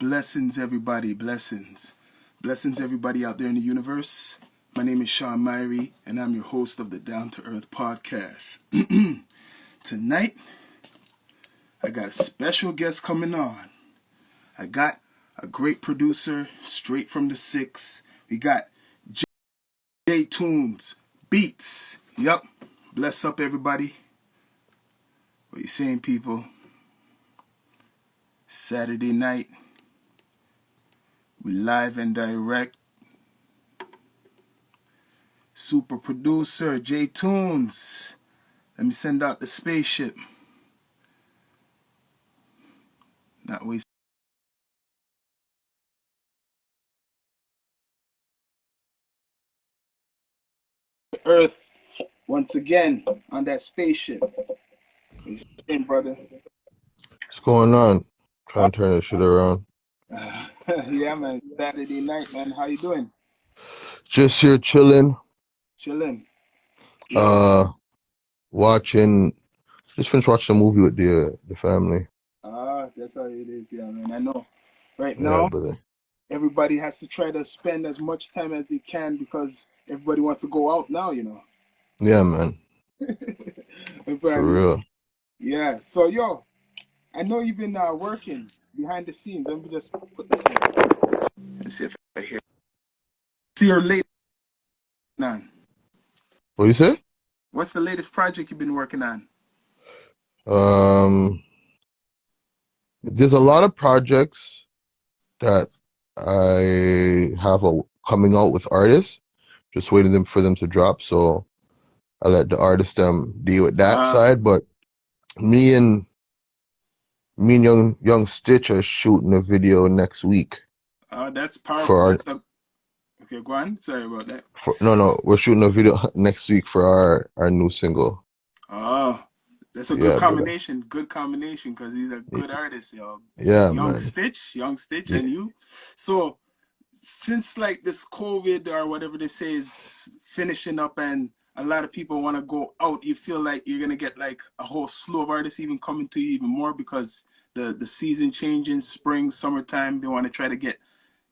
Blessings, everybody. Blessings. Blessings, everybody out there in the universe. My name is Sean Myrie, and I'm your host of the Down to Earth podcast. Tonight, I got a special guest coming on. I got a great producer straight from the six. We got Toon's Beats. Yup. Bless up, everybody. What you saying, people? Saturday night. We live and direct. Super producer J Tunes. Let me send out the spaceship. Not waste Earth once again on that spaceship. What you saying, brother? What's going on? Trying to turn this shit around. Yeah, man. Saturday night, man. How you doing? Just here chilling. Chilling. Yo. Watching. Just finished watching a movie with the family. That's how it is. Yeah, man. I know. Right Yeah, now, brother. everybody has to try to spend as much time as they can because everybody wants to go out now, you know. Yeah, man. For Everybody, real. yeah. So, yo, I know you've been working behind the scenes. Let me just put this in. Let's see if I hear. See your latest on. What do you say? What's the latest project you've been working on? Um, there's a lot of projects that I have coming out with artists. Just waiting for them to drop. So I let the artists them deal with that Uh, side. But me and young Stitch are shooting a video next week that's for powerful. our That's a okay. Go on. Sorry about that. no, we're shooting a video next week for our new single. Oh, that's a good Yeah, brother. combination. Good combination because he's a Y- good artist, yo. Yeah, man. Young Stitch, Yeah. and you. So since like this COVID or whatever they say is finishing up and a lot of people want to go out, you feel like you're gonna get like a whole slew of artists even coming to you even more because the season changing, spring, summertime, they want to try to get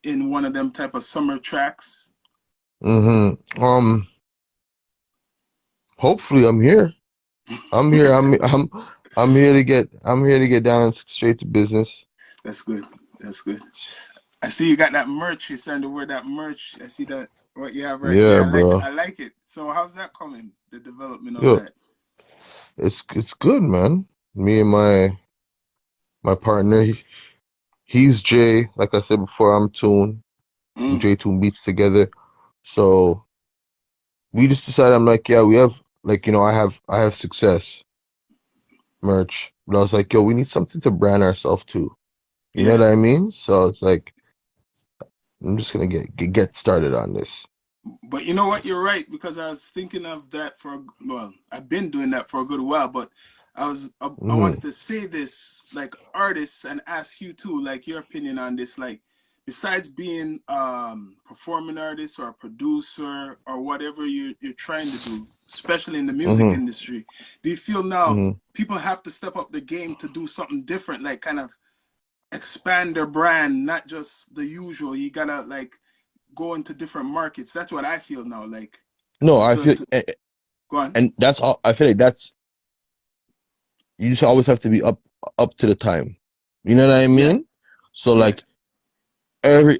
in one of them type of summer tracks. Hopefully I'm here. I'm here. I'm here to get down and straight to business. That's good. That's good. I see you got that merch. You're starting to wear that merch. I see that what you have right there. Yeah, bro. I like it. So how's that coming? The development of Yo, that. it's good, man. Me and my partner, he's Jay. Like I said before, I'm Toon. We Mm. J Toon beats together. So we just decided. I'm like, yeah, we have like I have success merch, but I was like, yo, we need something to brand ourselves to. You know Yeah. what I mean? So it's like I'm just gonna get started on this. But you know what? You're right because I was thinking of that for well, I've been doing that for a good while. But I wanted hmm to say this like artists and ask you too, like your opinion on this. Like besides being performing artist or a producer or whatever you're trying to do, especially in the music hmm industry, do you feel now hmm people have to step up the game to do something different, like kind of expand their brand, not just the usual. You gotta like go into different markets. That's what I feel now. Like No, I feel to go on. and that's all. I feel like that's you just always have to be up to the time. You know what I Yeah, mean? So yeah. like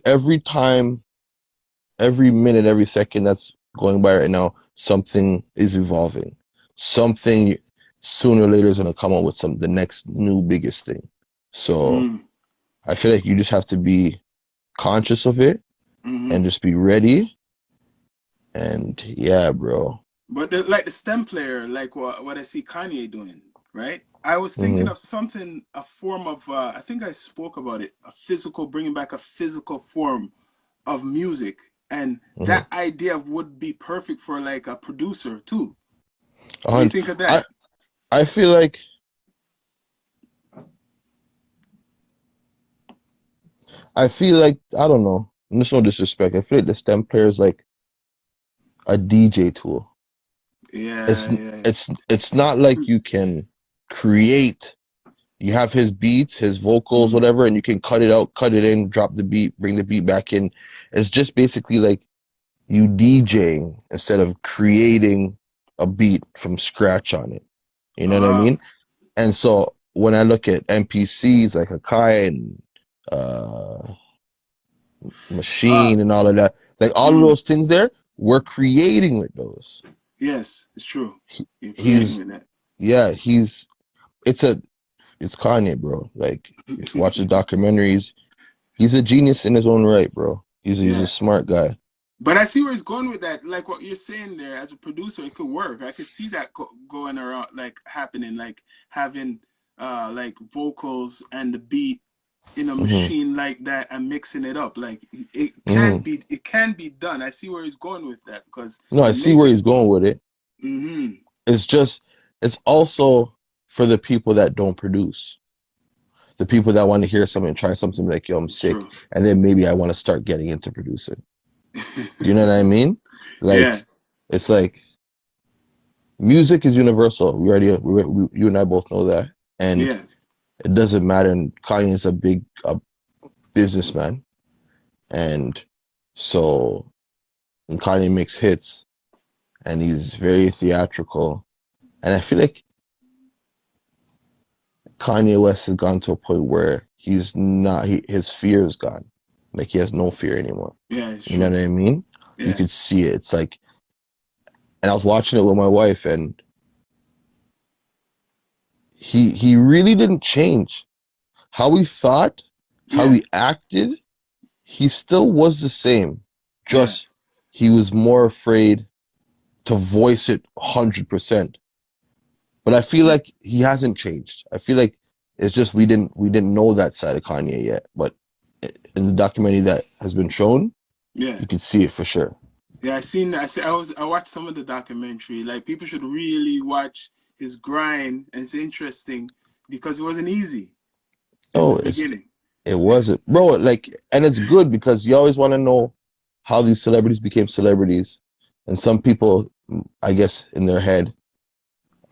every time, every minute, every second that's going by right now, something is evolving. Something sooner or later is gonna come up with the next new biggest thing. So Mm, I feel like you just have to be conscious of it hmm and just be ready. And yeah, bro. But like the stem player, like what I see Kanye doing, right? I was thinking hmm of something, a form of, I think I spoke about it, a physical, bringing back a physical form of music. And hmm that idea would be perfect for like a producer too. What do you And think of I that? I feel like I don't know. There's no disrespect. I feel like the stem player is like a DJ tool. It's Yeah, yeah. it's not like you can create You have his beats, his vocals, Mm. whatever, and you can cut it out, cut it in, drop the beat, bring the beat back in. It's just basically like you DJing instead of creating a beat from scratch on it. You know what I Uh, mean? And so when I look at NPCs like Akai and uh, uh, Machine and all of that, like all of mm. those things there, we're creating with those. Yes, it's true. He, You're creating he's with that. yeah, it's a it's Kanye, bro. Like if you watch the documentaries, he's a genius in his own right, bro. He's a Yeah. smart guy. But I see where it's going with that. Like what you're saying there, as a producer, it could work. I could see that going around, like happening, like having like vocals and the beat in a Hmm. machine like that and mixing it up. Like Hmm. it can be done. I see where he's going with that because No, I you see make where it. he's going with it. Mm-hmm. It's just it's also for the people that don't produce. The people that want to hear something, try something like, yo, I'm It's sick, true. and then maybe I want to start getting into producing. You know what I mean? Yeah. Like, it's like music is universal. You and I both know that, and Yeah. it doesn't matter. And Kanye is a big businessman, and so when Kanye makes hits, and he's very theatrical, and I feel like Kanye West has gone to a point where he's not, his fear is gone. Like he has no fear anymore. Yeah. It's You know true. what I mean? You Yeah. could see it. It's like, and I was watching it with my wife, and he really didn't change. How he thought, how Yeah. he acted, he still was the same. Yeah. Just he was more afraid to voice it 100%. But I feel Yeah. like he hasn't changed. I feel like it's just we didn't know that side of Kanye yet. But in the documentary that has been shown, Yeah. you can see it for sure. Yeah, I watched some of the documentary. Like people should really watch his grind, and it's interesting because it wasn't easy in the Oh, beginning. it wasn't, bro. Like, and it's good because you always want to know how these celebrities became celebrities, and some people, I guess, in their head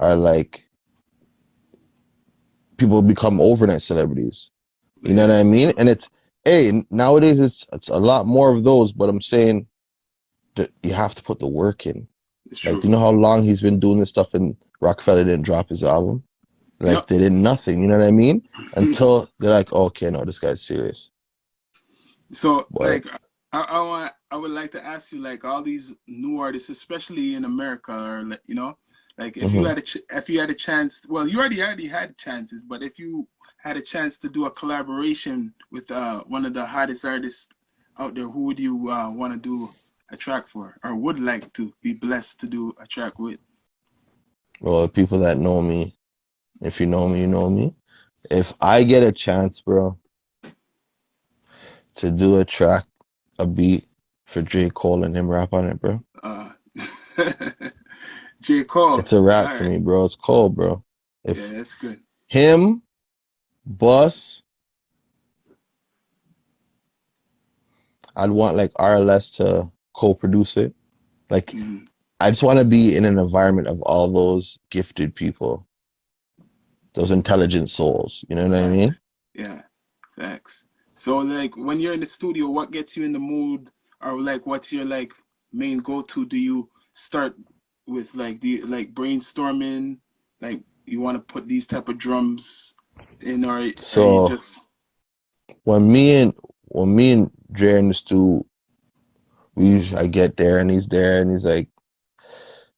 are like people become overnight celebrities. You know what Yeah, I it's mean? true. And it's hey, nowadays it's a lot more of those, but I'm saying that you have to put the work in. It's Like, true. you know how long he's been doing this stuff and Rockefeller didn't drop his album? Like Yep. they did nothing, you know what I mean? Until they're like, oh, okay, no, this guy's serious. So, But like, I would like to ask you, like, all these new artists, especially in America, or like, like hmm if you had a chance, well, you already had chances, but if you had a chance to do a collaboration with one of the hottest artists out there, who would you want to do a track for, or would like to be blessed to do a track with? well, the people that know me, if you know me, you know me. If I get a chance, bro, to do a track, a beat for J. Cole and him rap on it, bro. Uh, J. Cole. It's a All wrap for right. me, bro. It's Cole, bro. Yeah, If that's good. him, Bus, I'd want like RLS to co-produce it. Like Mm, I just want to be in an environment of all those gifted people, those intelligent souls. You know what I mean? facts. Yeah. Facts. So like when you're in the studio, what gets you in the mood, or like what's your like main go-to? Do you start with like the like brainstorming, like you want to put these type of drums in, or are you So just when me and Jay are in the stew, I get there and he's like,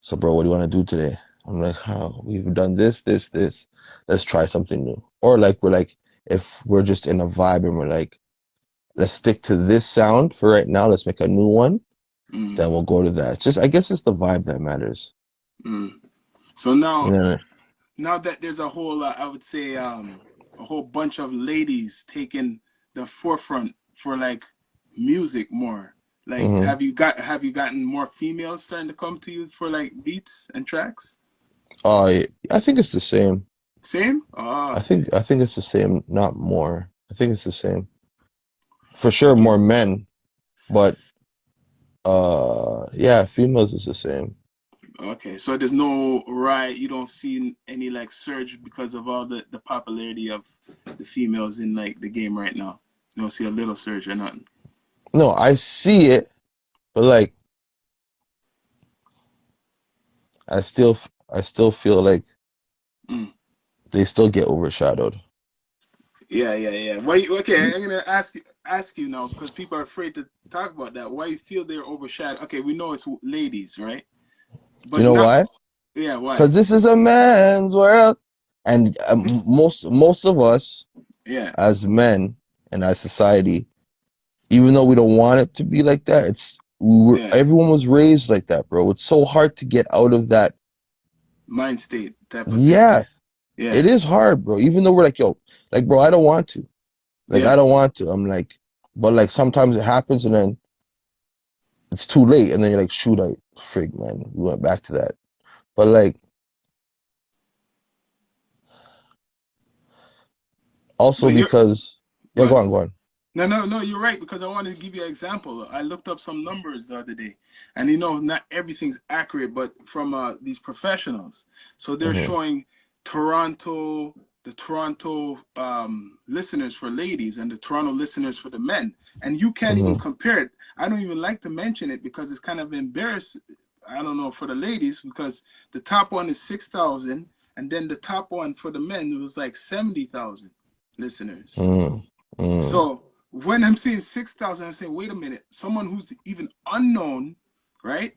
so bro, what do you want to do today? I'm like, oh, we've done this, this, this. Let's try something new. Or like we're like, if we're just in a vibe and we're like, let's stick to this sound for right now. Let's make a new one. mm, Then we'll go to that. It's just I guess it's the vibe that matters. mm. So You now know? now that there's a whole I would say a whole bunch of ladies taking the forefront for like music more. Like hmm have you gotten more females starting to come to you for like beats and tracks? I think it's the same. Same? Oh, okay. I think it's the same, not more. I think it's the same. For sure, Okay. more men, but yeah, females is the same. Okay, so there's no right. You don't see any like surge because of all the popularity of the females in like the game right now. You don't see a little surge or nothing. No, I see it, but like I still feel like Mm. they still get overshadowed. Yeah, yeah, yeah. Why? Okay, I'm gonna ask you now because people are afraid to talk about that. Why you feel they're overshadowed? Okay, we know it's ladies, right? You But know not. why? Yeah, why? Because this is a man's world, and most of us Yeah, as men and as society, even though we don't want it to be like that, yeah. everyone was raised like that, bro. It's so hard to get out of that. Mind state type of thing. Yeah, Yeah, it is hard, bro. Even though we're like, yo, like, bro, I don't want to. Like, yeah. I don't want to. I'm like, but like sometimes it happens and then it's too late, and then you're like, shoot, I frig, man, we went back to that. But like, also But you're because, yeah, what? go on. No, no, no, you're right because I wanted to give you an example. I looked up some numbers the other day, and you know, not everything's accurate, but from these professionals. So they're Hmm. showing Toronto, the Toronto listeners for ladies and the Toronto listeners for the men, and you can't even Hmm. compare it. I don't even like to mention it because it's kind of embarrassing. I don't know for the ladies because the top one is 6,000, and then the top one for the men was like 70,000 listeners. Hmm. Hmm. So when I'm saying 6,000, I'm saying, wait a minute, someone who's even unknown, right?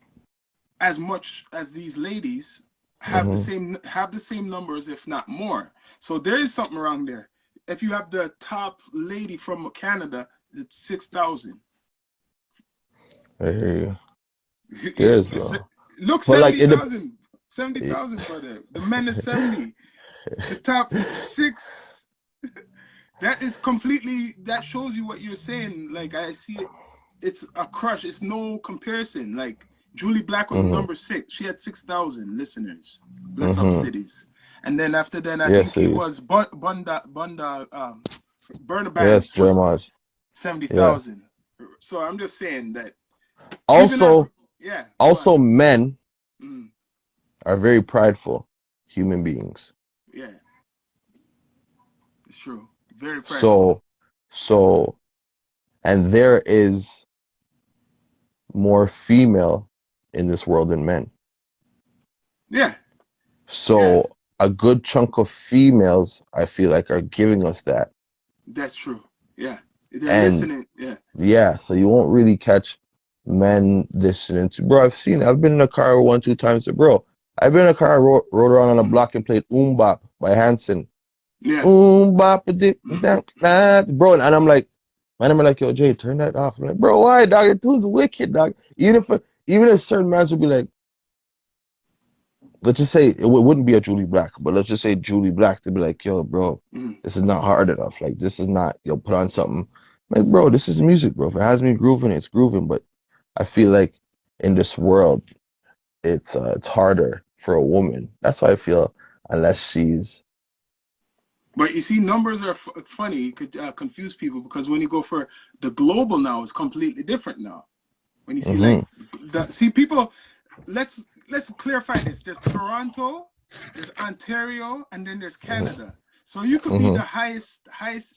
As much as these ladies Hmm. have the same numbers, if not more. So there is something wrong there. If you have the top lady from Canada, it's 6,000. I hear you. There is, bro. Look, But like, 70,000. 70,000, brother. The men is 70. The top is six. That is completely, that shows you what you're saying. Like I see it, it's a crush. It's no comparison. Like Julie Black was hmm. number six. She had 6,000 listeners. Bless up Hmm. cities. And then after that, I Yes, think it it is. was Bunda Burner Yes, Bands was Jeremiah's. Yeah. 70,000. So I'm just saying that even at, Also, yeah, go on. also men Mm, are very prideful human beings. yeah, it's true. Very prideful. So, so, and there is more female in this world than men. Yeah, yeah, So, a good chunk of females, I feel like, are giving us that. that's true. Yeah, they're And listening. Yeah. yeah, so you won't really catch men listening to, bro. I've been in a car one, two times, bro. I've been in a car, rode around on a Mm, block and played Bop by Hanson. yeah. Bop, bro. And I'm like, man, I'm like, yo, Jay, turn that off. I'm like, bro, why, dog? It was wicked, dog. Even if certain mans would be like, let's just say it wouldn't be a Julie Black, but let's just say Julie Black, they'd be like, yo, bro, Mm. this is not hard enough. Like, this is not, yo, put on something. Like, bro, this is music, bro. If it has me grooving, it's grooving. But I feel like in this world, it's harder for a woman. That's why I feel unless she's. But you see, numbers are funny. It could confuse people because when you go for the global now, it's completely different now. When you see Hmm. like see people, let's let's clarify this. There's Toronto, there's Ontario, and then there's Canada. So you could be the Hmm. highest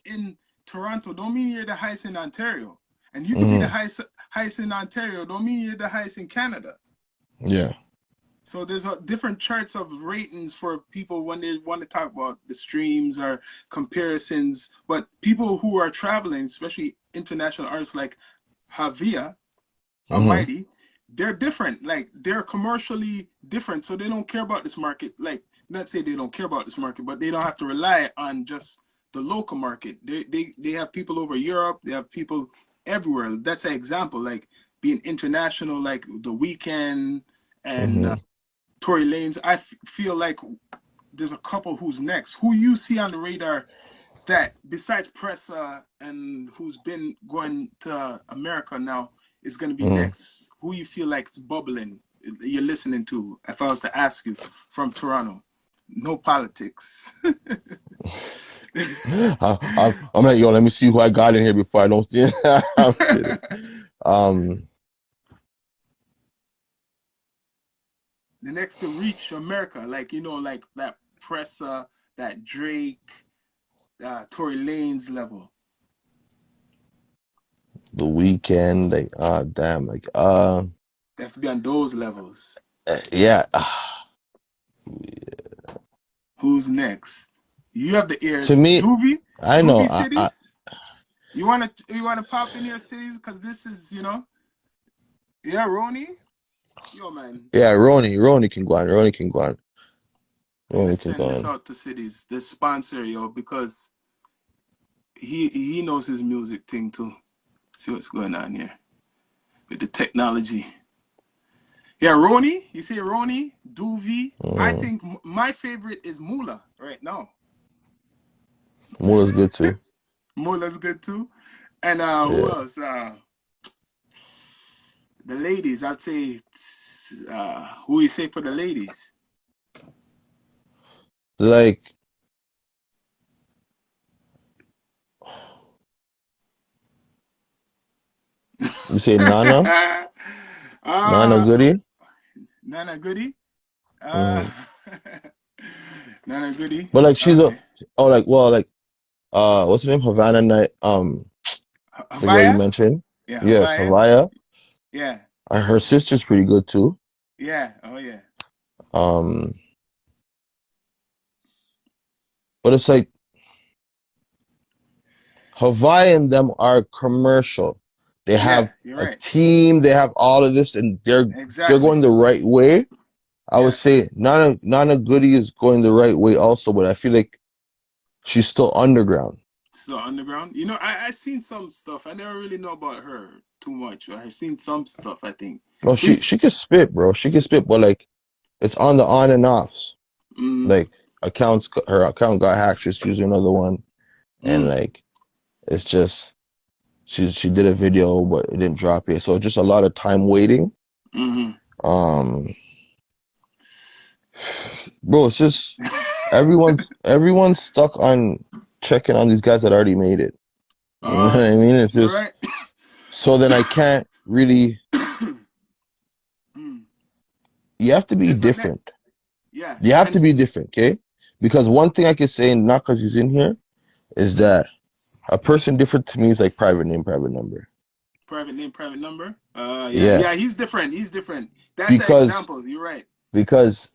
in Toronto. Don't mean you're the highest in Ontario, and you could be the Hmm. highest in Ontario. Don't mean you're the highest in Canada. Yeah. So there's a different charts of ratings for people when they want to talk about the streams or comparisons. But people who are traveling, especially international artists like Javia Hmm. Almighty, they're different. Like they're commercially different, so they don't care about this market. Like not say they don't care about this market, but they don't have to rely on just the local market. They have people over Europe. They have people everywhere. That's an example. Like being international, like the weekend and Hmm. Tory Lanez. I feel like there's a couple who's next. Who you see on the radar that besides Pressa and who's been going to America now is going to be Hmm. next? Who you feel like it's bubbling? You're listening to. If I was to ask you from Toronto, no politics. I'm like, yo, let me see who I got in here before I don't. I'm kidding. Um, the next to reach America, like like that Pressa, that Drake, Tory Lanez level. The Weekend, like damn, like They have to be on those levels. yeah. Who's next? You have the To ears. me, Doobie? I know, Doobie cities? You wanna pop in your cities? Cause this is, yeah, Roni? Yo man. yeah, Roni can go on, Roni can go on, Yeah, Roni let's can send go this on. out to cities. The sponsor, because he knows his music thing too. See what's going on here with the technology. Yeah, Roni. You say Roni, Doovie. I Mm. think my favorite is Mula right now. Mula's good too. Mula's good too. And who Yeah, else? The ladies. I'd say who you say for the ladies? like you say Nana uh Goody. Nana Goody. Uh Mm. Nana Goody. But like she's a Okay. oh like well like what's her name? Havana Night the girl you Havaya? mentioned. Yeah, Yes, Havaya. Havaya. Yeah. Her sister's pretty good too. Yeah. Oh yeah. Um, but it's like Hawaii and them are commercial. They Yeah, have you're a right. team, they have all of this, and they're going Exactly. the right way. I would Yeah. say Nana Goody is going the right way also, but I feel like she's still underground. Still underground. I seen some stuff. I never really know about her too much. I've seen some stuff, I think. No, Please. she can spit, bro. She can spit, but like it's on the on and offs. Mm, Like her account got hacked. She's using another one, and mm, like it's just she did a video, but it didn't drop it. So just a lot of time waiting. mm-hmm. Um, bro, it's just everyone's stuck on checking on these guys that already made it. You know what I mean? It's You're just right. so then I can't really. Mm. You have to be There's no net. different. Yeah. You have to And be different, okay? Because one thing I can say, and not because he's in here, is that a person different to me is like private name, private number. private name, private number. Yeah. Yeah, Yeah, he's different. He's different. That's an because example. You're right. because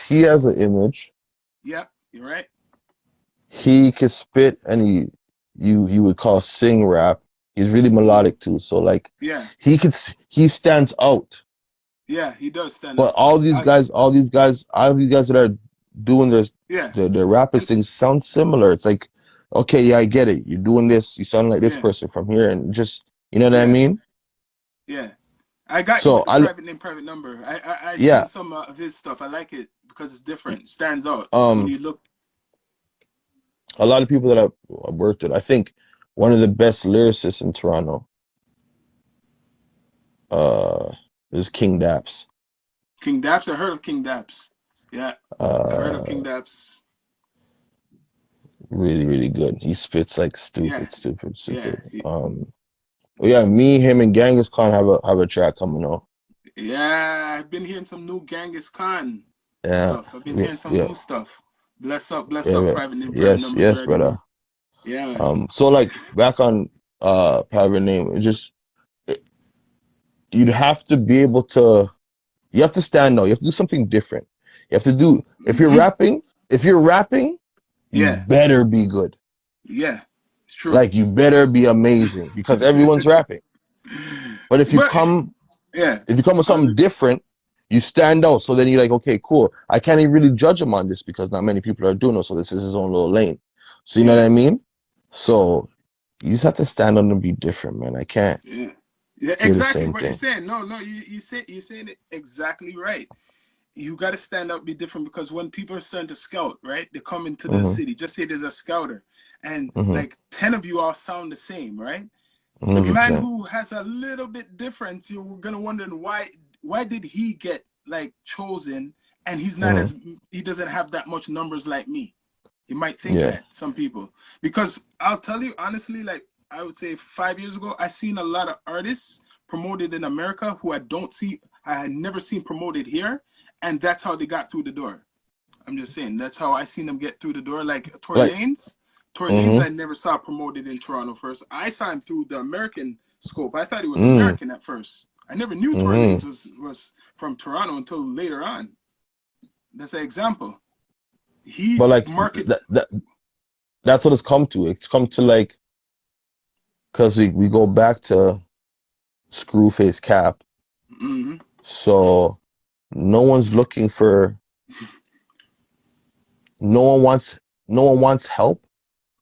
he has an image. Yeah, you're right. He can spit, and you would call sing rap. He's really Mm. melodic too. So like Yeah. he stands out. Yeah, he does stand But out. all these guys that are doing this, Yeah. the rappers And things sound similar. It's like, okay, yeah, I get it. You're doing this. You sound like this yeah. person from here, and just you know what I Yeah. mean. Yeah. I got you So with the private name, private number. I seen yeah, some of his stuff. I like it because it's different. Stands out when um, you look. a lot of people that I've worked with, I think one of the best lyricists in Toronto, uh, is King Daps. King Daps. I heard of King Daps. Yeah, I heard of Uh, King Daps. really, really good. He spits like Yeah, stupid, stupid, yeah, stupid. Well, yeah, me, him, and Genghis Khan have a track coming out. yeah. I've been hearing some new Genghis Khan Yeah, stuff. I've been hearing some yeah, new stuff. Bless yeah, up. yeah. Private name, private Yes, number. You yes, already brother. know. Yeah, man. So like back on private name, it, you'd have to be able to you have to stand out. You have to do something different. You have to do Hmm. if you're rapping, you Yeah, better be good. yeah. It's true. Like you better be amazing because everyone's rapping. But But yeah, if you come with I was. something different, you stand out. So then you're like, okay, cool. I can't even really judge him on this because not many people are doing it. So this is his own little lane. So you know what Yeah, I mean? So you just have to stand out and be different, man. I can't yeah, yeah. do the Exactly same what you're thing. saying. No, no. You're saying it exactly right. You got to stand up, be different because when people are starting to scout, right? They come into the Hmm. city. Just say there's a scouter, and Hmm. like 10 of you all sound the same, right? The man 100%. who has a little bit different, you're gonna wonder why did he get like chosen, and Hmm. he doesn't have that much numbers like me. You might think Yeah. that some people, because I'll tell you honestly, like I would say 5 years ago, I seen a lot of artists promoted in America who I had never seen promoted here, and that's how they got through the door. I'm just saying that's how I seen them get through the door. Like Tory Like, Lanez, mm-hmm, I never saw promoted in Toronto first. I saw him through the American scope. I thought he was mm, American at first. I never knew Tory mm-hmm. Lanez was from Toronto until later on. That's an example. He But like market. that's what it's come to. It's come to like because we go back to Screwface Cap. Mm-hmm. So no one's looking for no one wants no one wants help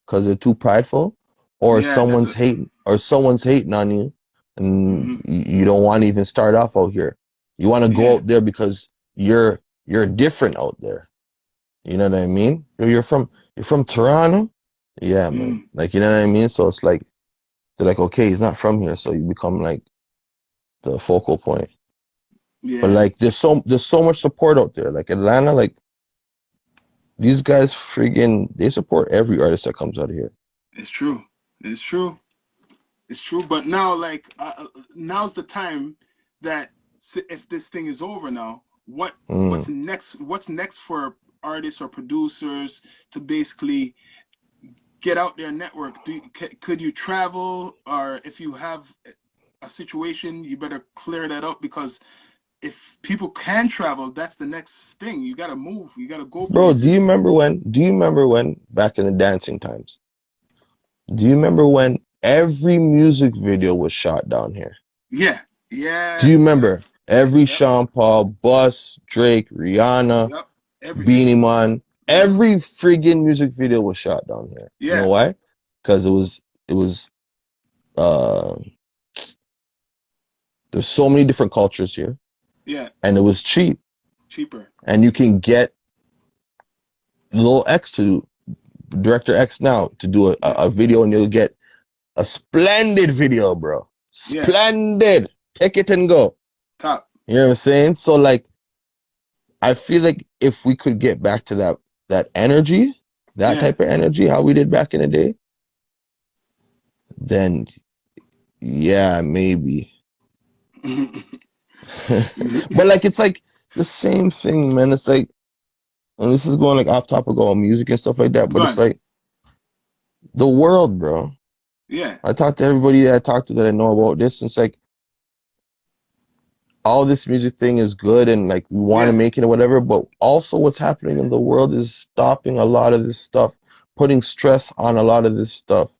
because they're too prideful, or Yeah, that's a. someone's hating on you, and Mm-hmm. you don't want to even start off out here. You want to go Yeah. out there because you're different out there. You know what I mean? You're from Toronto? Yeah, man. Mm. Like you know what I mean? So it's like they're like, okay, he's not from here, so you become like the focal point. But Yeah. like there's so much support out there. Like Atlanta, like these guys friggin' they support every artist that comes out of here. It's true. It's true. It's true. But now, like, now's the time that if this thing is over now, what's Mm. next? What's next for artists or producers to basically get out their network? Could you travel, or if you have a situation, you better clear that up because if people can travel, that's the next thing. You gotta move. You gotta go Bro, places. do you remember when back in the dancing times? Do you remember when every music video was shot down here? Yeah. Do Yeah. you Yep. remember? Every Yep. Sean Paul, Bus, Drake, Rihanna, Yep. Everything. Beanie Man, Mm-hmm. every friggin' music video was shot down here. You know Yeah. why? Because it was uh there's so many different cultures here Yeah. and it was cheap. Cheaper. And you can get Lil X to Director X now to do Yeah. a video and you'll get a splendid video, bro. Yeah. Splendid. Take it and go. Top. You know what I'm saying? So like I feel like if we could get back to that energy, that Yeah. type of energy, how we did back in the day, then yeah, maybe. But it's like the same thing, man. It's like, and this is going like off topic on music and stuff like that, but it's Gone. like the world, bro. Yeah. I talk to everybody that I talk to that I know about this, and it's like all this music thing is good and like we want to Yeah. make it or whatever, but also what's happening in the world is stopping a lot of this stuff, putting stress on a lot of this stuff.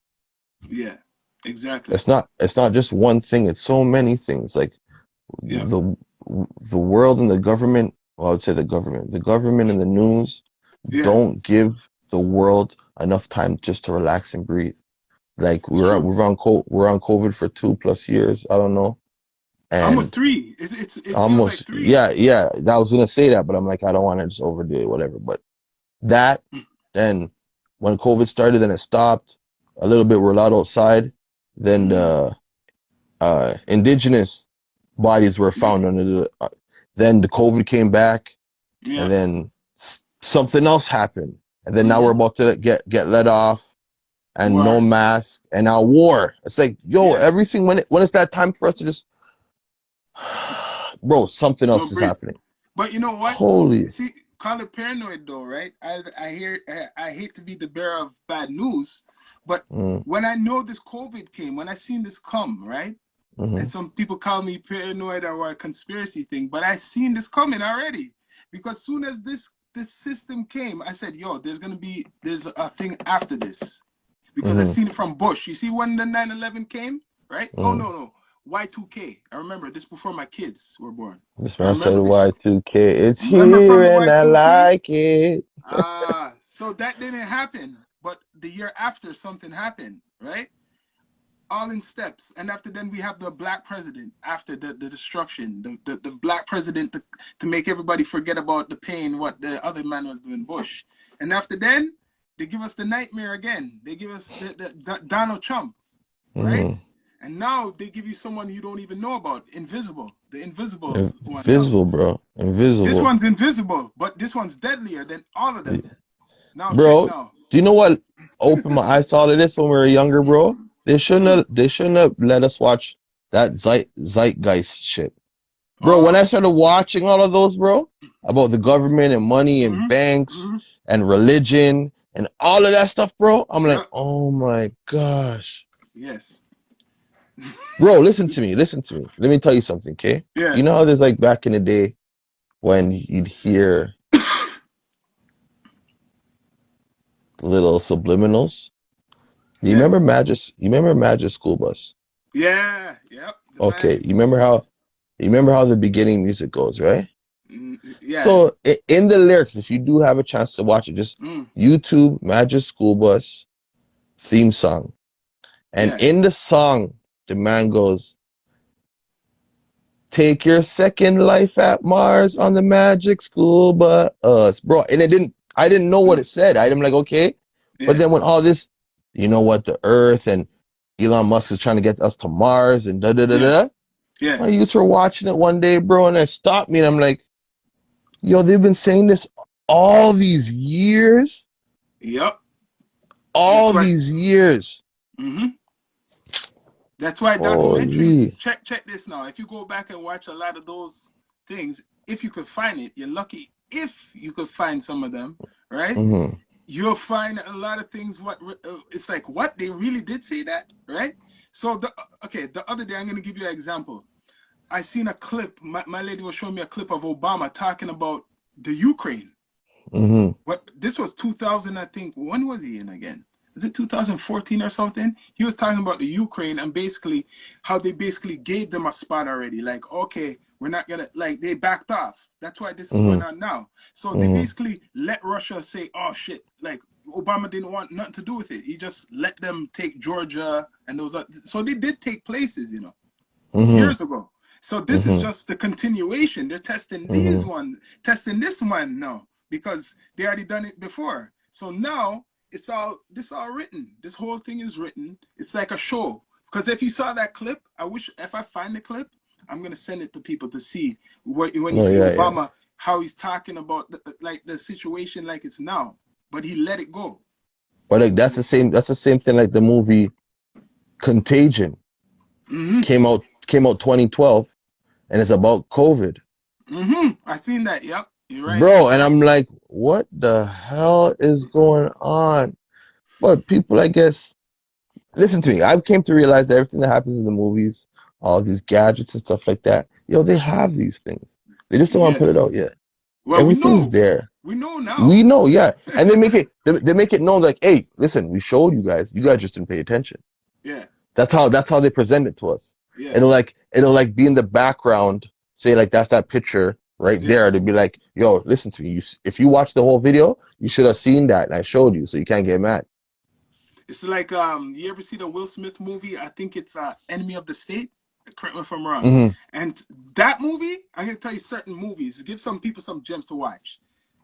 Yeah. Exactly. It's not just one thing, it's so many things. Like Yeah. the the world and the government, well, I would say the government and the news Yeah. don't give the world enough time just to relax and breathe. Like It's true. we're on COVID for 2+ years, I don't know. Almost And three. It feels like almost, three. yeah. I was gonna say that, but I'm like, I don't want to just overdo it, whatever. But that, then when COVID started, then it stopped. A little bit, we're allowed outside. Then Mm-hmm. the indigenous bodies were Yeah. found under the. Then the COVID came back, and Yeah. then something else happened, and then now we're Mm-hmm. about to get let off, and no War. mask, and now war. It's like, yo, Yeah. everything when it's that time for us to just, bro, something Go else is breathe. happening. But you know what? Holy. See, call it paranoid though, right? I hate to be the bearer of bad news, but Mm, when I know this COVID came, when I seen this come, right? hmm And some people call me paranoid or a conspiracy thing, but I seen this coming already. Because soon as this system came, I said, yo, there's a thing after this. Because I hmm seen it from Bush. You see when the 9/11 came, right? Oh hmm no. Y2K. I remember this before my kids were born. This I man said remember this. Y2K. It's Remember here from the and I Y2K? like it. So that didn't happen. But the year after, something happened, right? All in steps. And after then, we have the black president after the destruction, the black president to make everybody forget about the pain, what the other man was doing, Bush. And after then, they give us the nightmare again. They give us the Donald Trump, right? Hmm And now they give you someone you don't even know about, invisible, the invisible one now. Invisible, bro. This Invisible. one's invisible, but this one's deadlier than all of them. Now check Bro, now. do you know what opened my eyes to all of this when we were younger, bro? They shouldn't have let us watch that zeitgeist shit. Bro, when I Oh. started watching all of those, bro, about the government and money and Mm-hmm. banks Mm-hmm. and religion and all of that stuff, bro, I'm like, Yep. oh my gosh. Yes. Bro, listen to me. Listen to me. Let me tell you something, okay? Yeah. You know how there's like back in the day when you'd hear little subliminals? Yeah. You remember Magic School Bus? Yeah. Yep. The Okay, Magic School Bus. you remember how the beginning music goes, right? Yeah. So in the lyrics, if you do have a chance to watch it, just Mm. YouTube Magic School Bus theme song. And Yeah. in the song, the man goes, "Take your second life at Mars on the Magic School Bus," bro. And I didn't know what Mm. it said. I'm like, okay. But Yeah. then when all this, you know what, the Earth and Elon Musk is trying to get us to Mars and da da da Yeah. da. Yeah. My youth were watching it one day, bro, and it stopped me, and I'm like, yo, they've been saying this all these years, Yep. That's all what. these years. Mm-hmm. That's why documentaries. Holy. Check this now. If you go back and watch a lot of those things, if you could find it, you're lucky. If you could find some of them, right? Mm-hmm. You'll find a lot of things. What it's like? What they really did say that, right? So the other day I'm gonna give you an example. I seen a clip. My lady was showing me a clip of Obama talking about the Ukraine. Mm-hmm. What this was 2000, I think. When was he in again? Is it 2014 or something? He was talking about the Ukraine and basically how they basically gave them a spot already. Like, okay, we're not gonna like they backed off. That's why this is going Mm-hmm. on now. So they Mm-hmm. basically let Russia say, oh shit, like Obama didn't want nothing to do with it. He just let them take Georgia and those. So they did take places, Mm-hmm. years ago. So this is Mm-hmm. just the continuation. They're testing these Mm-hmm. ones, testing this one now because they already done it before. So now this all written. This whole thing is written. It's like a show. Because if you saw that clip, I wish if I find the clip, I'm gonna send it to people to see when you No, see yeah, yeah. Obama how he's talking about the situation like it's now, but he let it go. But like that's the same thing like the movie Contagion Mm-hmm. came out 2012 and it's about COVID. Mm-hmm. I seen that. Yep. You're right. Bro, You're and right. I'm like, what the hell is going on? But people, I guess, listen to me. I've came to realize that everything that happens in the movies, all these gadgets and stuff like that, they have these things. They just don't want to put Yes. it out yet. Well, we Everything's know. there. We know We now. know, yeah. And they make it known like, hey, listen, we showed you guys. You guys just didn't pay attention. Yeah. That's how they present it to us. Yeah. It'll like be in the background, say like that's that picture right Yeah. there to be like, yo, listen to me. If you watch the whole video, you should have seen that, and I showed you, so you can't get mad. It's like you ever see the Will Smith movie? I think it's Enemy of the State. Correct me if I'm wrong. Hmm. And that movie, I'm gonna tell you certain movies. Give some people some gems to watch.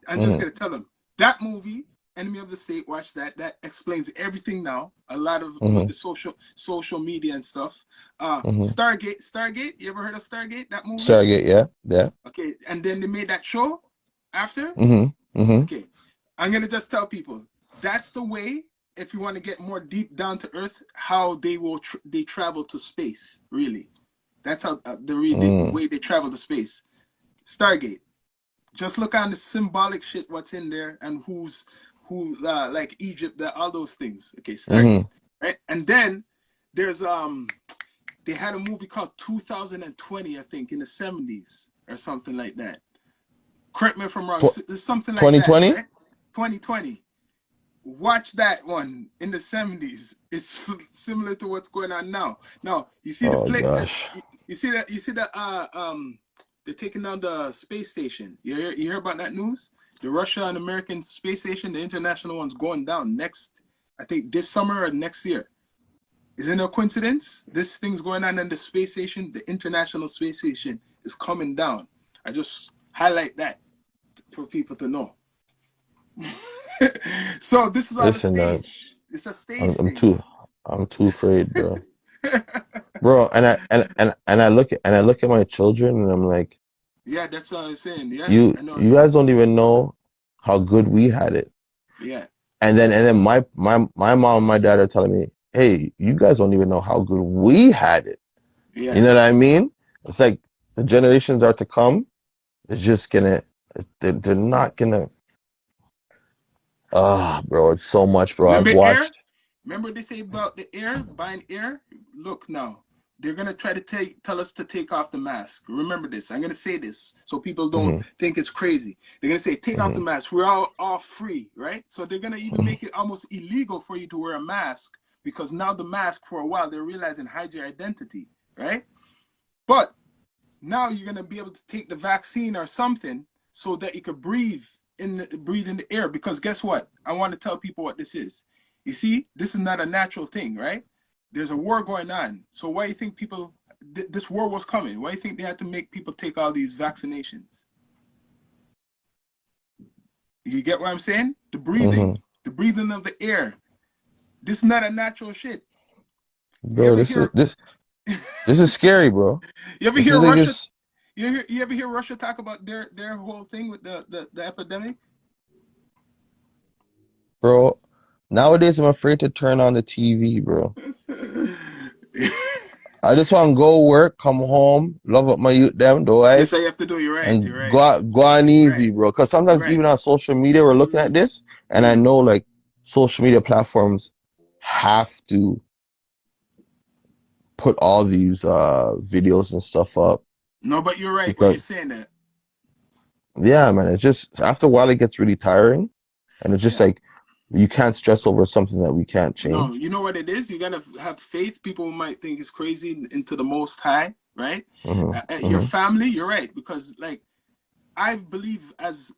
I'm just Hmm. gonna tell them that movie, Enemy of the State. Watch that. That explains everything now. A lot of with Hmm. the social media and stuff. Hmm. Stargate. You ever heard of Stargate? That movie? Stargate, yeah, yeah. Okay. And then they made that show after. Hmm. Hmm. Okay, I'm gonna just tell people that's the way. If you want to get more deep down to earth, how they travel to space. Really, that's how the Mm. way they travel to space. Stargate. Just look on the symbolic shit what's in there and who like Egypt, all those things. Okay, Stargate, Hmm. right? And then there's they had a movie called 2020, I think, in the 70s or something like that. Correct me if I'm wrong. It's something like that, 2020? right? 2020. Watch that one in the 70s. It's similar to what's going on now. Now, you see the Oh play gosh. you see that they're taking down the space station. You hear about that news? The Russia and American space station, the international one's going down next, I think this summer or next year. Is it no coincidence? This thing's going on in the space station, the international space station is coming down. I just highlight that for people to know. So this is all the Listen, dog. stage. It's a I'm stage I'm thing. too I'm too afraid, bro. Bro, and I look at my children and I'm like, Yeah, that's what I was saying. Yeah, I know. you guys don't even know how good we had it. Yeah, And then my mom and my dad are telling me, hey, you guys don't even know how good we had it. You yeah, know what I mean? It's like the generations are to come, it's just gonna, they're not gonna, bro, it's so much, bro. I've Remember air? watched. Remember they say about the air, buying air? Look now. They're gonna try to tell us to take off the mask. Remember this. I'm gonna say this so people don't Hmm. think it's crazy. They're gonna say take off the Hmm. mask. We're all free, right? So they're gonna even make it almost illegal for you to wear a mask because now the mask for a while they're realizing hides your identity, right? But now you're gonna be able to take the vaccine or something so that you could breathe in the air. Because guess what? I want to tell people what this is. You see, this is not a natural thing, right? There's a war going on. So why do you think people this war was coming? Why do you think they had to make people take all these vaccinations? You get what I'm saying? Hmm. The breathing of the air. This is not a natural shit. You Bro, ever hear? this is scary, bro. You ever This hear is like Russia? it's, You ever hear Russia talk about their whole thing with the epidemic? bro. Nowadays, I'm afraid to turn on the TV, bro. I just want to go work, come home, love up my youth, them, the This wife, how you have to do. You're right. and You're right. go on You're right. easy, bro. Because You're sometimes right. even on social media, we're looking at Mm, this, and I mm. know like social media platforms have to put all these videos and stuff up No, but you're right when you're because saying that. yeah, man, it's just after a while it gets really tiring, and it's just Yeah. like you can't stress over something that we can't No, change. you know what it is? You gotta have faith. People might think it's crazy into the Most High, right? Hmm. Your Hmm. family, you're right, because like I believe as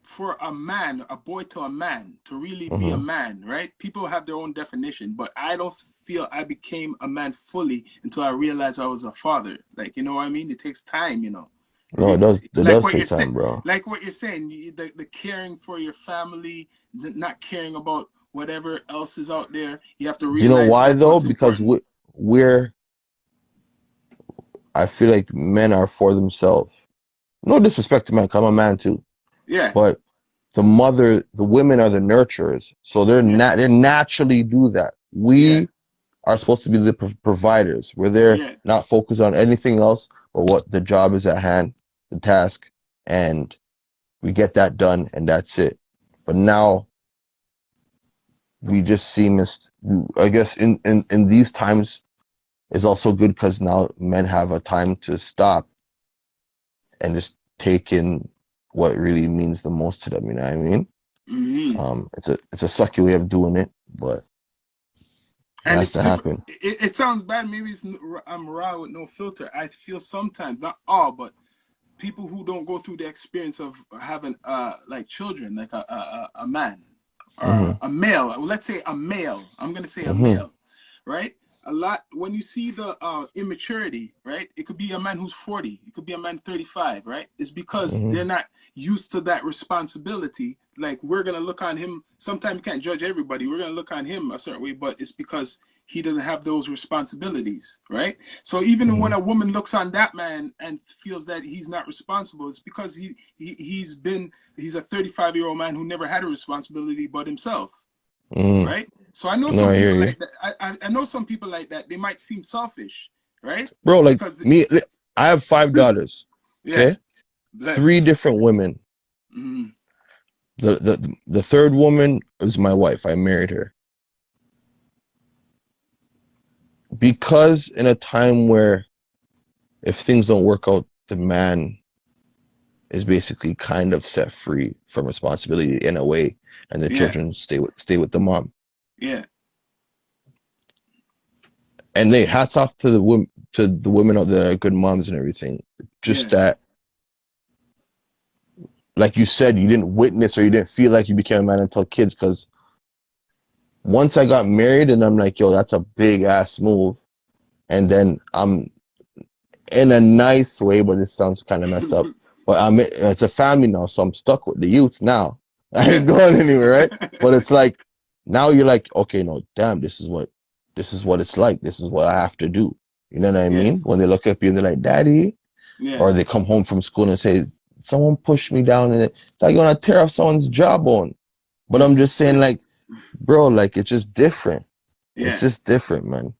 for a man, a boy to a man, to really be a Hmm. man, right? People have their own definition, but I don't feel I became a man fully until I realized I was a father. Like, you know what I mean? It takes time, you know. No, it Like does what you're take saying, time, bro. like what you're saying, the caring for your family, not caring about whatever else is out there. You have to Do you know realize why that's though? what's Because important. we're I feel like men are for themselves. No disrespect to men, 'cause I'm a man too. Yeah, But the women are the nurturers, so yeah, they naturally do that. yeah, We are supposed to be the providers. We're there yeah. not focused on anything else but what the job is at hand, the task, and we get that done, and that's it. But now we just seem as I guess in these times is also good because now men have a time to stop and just take in what really means the most to them. You know what I mean? Hmm. It's a sucky way of doing it, but it And has it's to different. happen. It sounds bad. Maybe I'm raw with no filter. I feel sometimes, not all, but people who don't go through the experience of having like children, like a man or Hmm. a male. Let's say a male. I'm gonna say a Hmm. male, right? A lot when you see the immaturity, right? It could be a man who's 40, it could be a man 35, right? It's because they're Hmm. not used to that responsibility. Like we're gonna look on him. Sometimes you can't judge everybody. We're gonna look on him a certain way, but it's because he doesn't have those responsibilities, right? So even when Hmm. a woman looks on that man and feels that he's not responsible, it's because he's a 35-year-old man who never had a responsibility but himself, Hmm. right? So I know No, some I hear people you, like that. I know some people like that. They might seem selfish, right? bro. Like Because me, I have five daughters. yeah, Okay, three bless. different women. Mm, The third woman is my wife. I married her because in a time where if things don't work out, the man is basically kind of set free from responsibility in a way, and the yeah, children stay with the mom. yeah, And they hats off to the women out there that are good moms and everything. Just yeah. that, like you said, you didn't witness or you didn't feel like you became a man until kids. Because once I got married, and I'm like, yo, that's a big ass move. And then I'm in a nice way, but this sounds kind of messed up. But it's a family now, so I'm stuck with the youths now. I Yeah. ain't going anywhere, right? But it's like now you're like, okay, no, damn, this is what it's like. This is what I have to do. You know what I Yeah, mean? When they look at you and they're like, Daddy, yeah. or they come home from school and say, someone pushed me down, and it's like you're gonna tear off someone's jawbone. But I'm just saying, like, bro, like it's just different. It's Yeah, just different, man.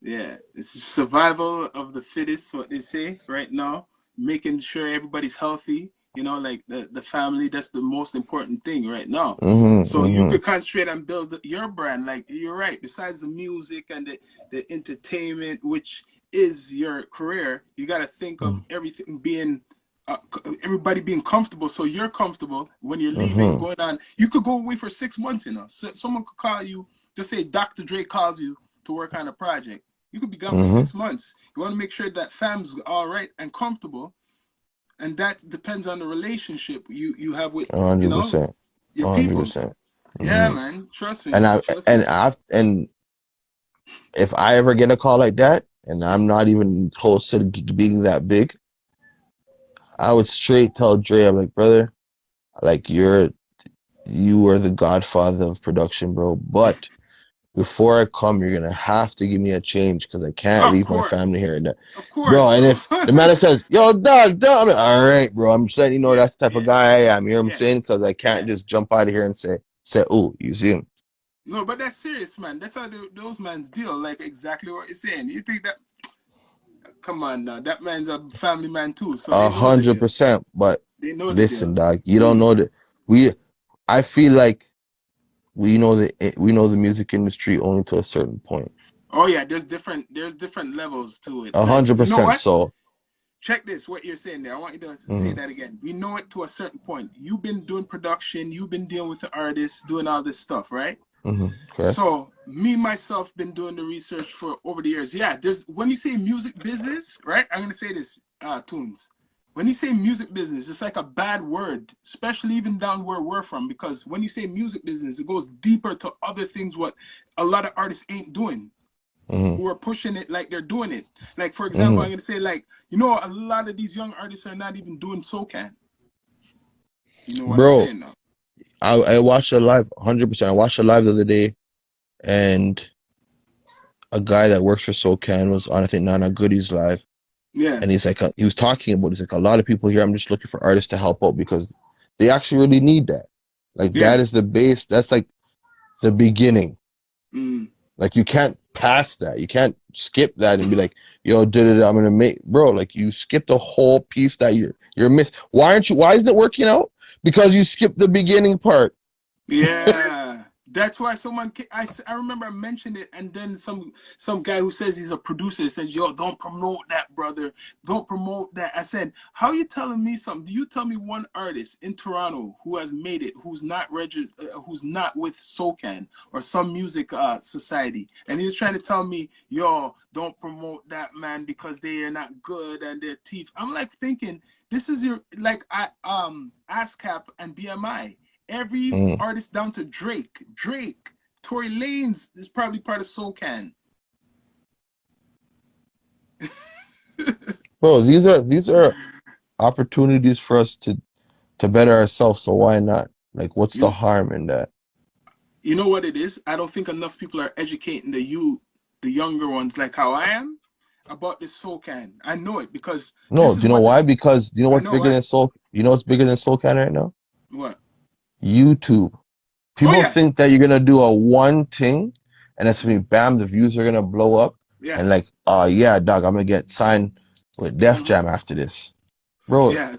yeah. It's survival of the fittest, what they say right now. making sure everybody's healthy. You know, like the family. That's the most important thing right now. Mm-hmm. So you Mm-hmm. could concentrate and build your brand. Like you're right. Besides the music and the entertainment, which is your career, you got to think of everything being everybody being comfortable, so you're comfortable when you're leaving, Mm-hmm. going on. You could go away for 6 months, you know. So someone could call you, just say Dr. Dre calls you to work on a project. You could be gone for Mm-hmm. 6 months. You want to make sure that fam's all right and comfortable, and that depends on the relationship you have with, A hundred you know, percent. your A hundred peoples. percent. Yeah, Mm-hmm. man. Trust me. And I Trust and me. I and if I ever get a call like that, and I'm not even close to being that big, I would straight tell Dre, I'm like, brother, like you are the godfather of production, bro. But before I come, you're gonna have to give me a change because I can't Of leave my family course. here. And Of bro, course, and bro. if the man says, yo, dog, I'm like, all right, bro. I'm just letting you know Yeah, that's the type of yeah, guy I am. You know what I'm yeah, saying? Because I can't yeah. just jump out of here and say, oh, you see him. No, but that's serious, man. That's how those mans deal. Like exactly what you're saying. You think that? Come on now, that man's a family man too, so they A know the hundred deal. percent. But They know the listen, deal. dog, you don't Mm. know that we. I feel like we know the music industry only to a certain point. Oh yeah, there's different levels to it. A Like hundred you know percent. what? So, Check this. What you're saying there. I want you to say mm-hmm, that again. We know it to a certain point. You've been doing production. You've been dealing with the artists, doing all this stuff, right? mm-hmm, correct. So me myself been doing the research for over the years. Yeah, there's when you say music business, right? I'm gonna say this, tunes. When you say music business, it's like a bad word, especially even down where we're from, because when you say music business, it goes deeper to other things what a lot of artists ain't doing, Mm-hmm, who are pushing it like they're doing it. Like for example, I'm mm-hmm. gonna say like, you know, a lot of these young artists are not even doing SoCan. You know what I'm Bro, saying now? I watched it live. 100%. I watched it live the other day, and a guy that works for SoCan was on, I think, Nana Goody's live, Yeah, and he's like, he was talking about, he's like, a lot of people here, I'm just looking for artists to help out because they actually really need that. Like that yeah. is the base. That's like the beginning. Mm. Like you can't pass that. You can't skip that and be like, yo, I'm gonna make, bro. Like you skipped the whole piece that you're miss. Why aren't you? Why isn't it working out? Because you skipped the beginning part. Yeah, that's why someone I remember I mentioned it, and then some guy who says he's a producer says, "Yo, don't promote that, brother. Don't promote that." I said, "How you telling me something? Do you tell me one artist in Toronto who has made it, who's not registered, who's not with SoCan or some music society, and he's trying to tell me, yo, don't promote that man because they are not good and they're thief." I'm like thinking, this is your like I ASCAP and BMI. Every Mm. artist down to Drake, Tory Lanez is probably part of SoCan. Bro, these are opportunities for us to better ourselves. So why not? Like, what's the you harm in that? you know what it is? I don't think enough people are educating the younger ones like how I am about this SoCan. I know it because No, this do is you know what why? Because you know I what's know bigger why. than Soul? You know what's bigger than SoulCan right now? What? YouTube. Oh People yeah, think that you're gonna do a one thing, and that's gonna be bam, the views are gonna blow up, yeah, and like, yeah, dog, I'm gonna get signed with Def hmm Jam after this, bro. yeah,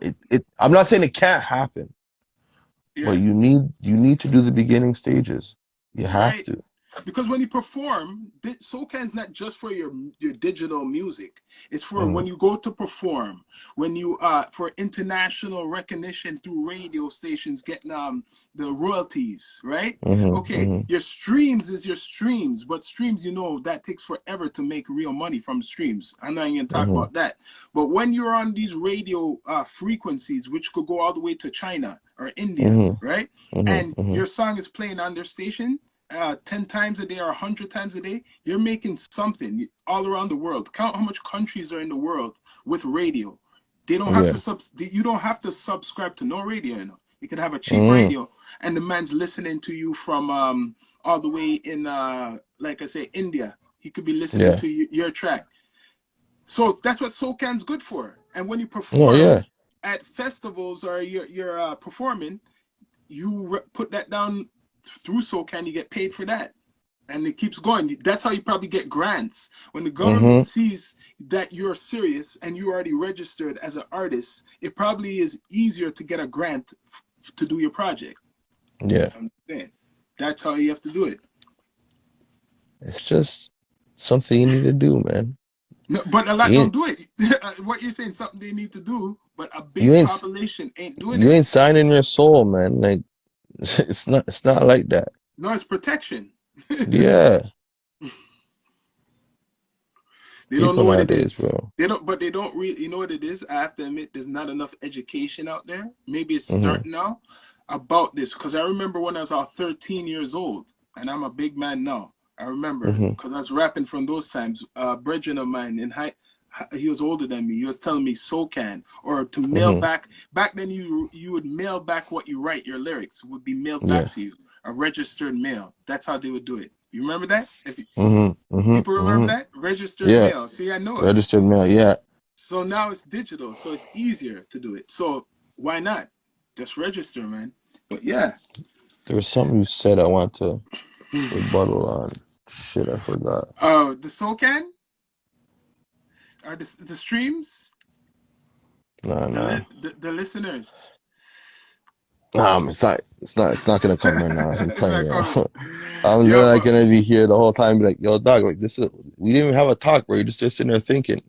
I'm not saying it can't happen, but yeah. you need to do the beginning stages. You have Right. to. Because when you perform, SoCan's not just for your digital music. It's for when Mm, you go to perform, when you for international recognition through radio stations getting the royalties, right? Okay, mm-hmm. your streams is your streams, but streams, you know, that takes forever to make real money from streams. I'm not even gonna talk Mm-hmm. about that. But when you're on these radio frequencies, which could go all the way to China or India, Mm-hmm. right? And Mm-hmm. your song is playing on their station 10 times a day or 100 times a day, you're making something all around the world. Count how much countries are in the world with radio. They don't have to Yeah. you don't have to subscribe to no radio, you know. You could have a cheap Mm, radio and the man's listening to you from all the way in like I say India. He could be listening yeah. to your track. So that's what SoCan's good for. And when you No, perform yeah. at festivals or you're performing, you put that down through SoCan, you get paid for that. and it keeps going. That's how you probably get grants. When the government Mm-hmm. sees that you're serious and you already registered as an artist, it probably is easier to get a grant to do your project. Yeah. I'm saying that's how you have to do it. It's just something you need to do, man. No, but a lot You don't do it. What you're saying, something they need to do, but a you big ain't population ain't doing you it. ain't signing your soul, man. Like it's not like that. No, it's protection. Yeah. They don't People know what it nowadays, is. bro. They don't, but they don't really. You know what it is? I have to admit, there's not enough education out there. Maybe it's Mm-hmm. starting now about this because I remember when I was 13 years old, and I'm a big man now. I remember Mm-hmm. because I was rapping from those times. A brethren of mine in high, he was older than me. He was telling me SOCAN or to mail Mm-hmm. back. Back then, you would mail back what you write. Your lyrics would be mailed back Yeah. to you, a registered mail. That's how they would do it. You remember that? If Mm-hmm. people Mm-hmm. remember Mm-hmm. that registered Yeah. mail. See, I know it. Registered mail. Yeah. So now it's digital, so it's easier to do it. So why not? Just register, man. But yeah. There was something you said I want to rebuttal on. Shit, I forgot. The SOCAN are the streams, Nah, nah. the listeners. It's not gonna come right now. I'm It's telling not you. coming. I'm Yeah, literally but gonna be here the whole time, be like, yo, dog, like this is we didn't even have a talk, bro. You're just sitting there thinking.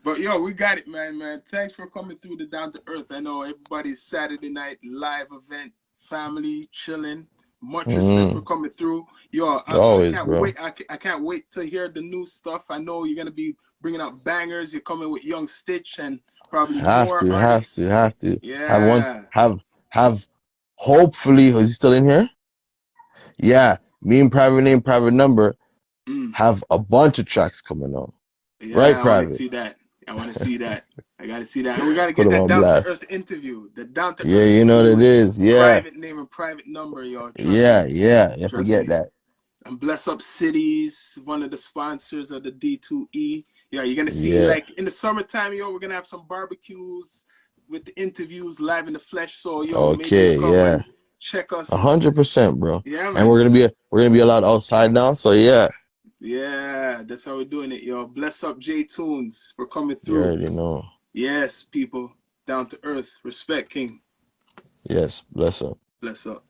but yo, we got it, man, man. Thanks for coming through the Down to Earth. I know everybody's Saturday night live event, family chilling. Much respect for Mm, coming through. Yo, I always, can't bro. wait. I can't wait to hear the new stuff. I know you're gonna be bringing out bangers. You're coming with Young Stitch and probably Have more to, have to, artists. have to. Have one Yeah. have hopefully is he still in here? Yeah. Me and private name, private number Mm. have a bunch of tracks coming on. Right, Yeah, I want to private. see that. I want to see that. I got to see that. And we got to Put get them that on down to blast. earth interview. The down to Yeah, earth you know what interview it with is. Yeah. private name and private number, y'all. Trust Yeah, me. yeah. You Trust forget me. that. And Bless Up Cities, one of the sponsors of the D2E. Yeah, you're going to see, Yeah. like, in the summertime, yo, we're going to have some barbecues with the interviews live in the flesh. So, yo, make sure you Okay, come yeah. and check us. 100%, bro. Yeah, And man. we're gonna be allowed outside now, so yeah. Yeah, that's how we're doing it, yo. Bless Up J Tunes for coming You through. already know. Yes, people. Down to earth. Respect, King. Yes, bless up. Bless up.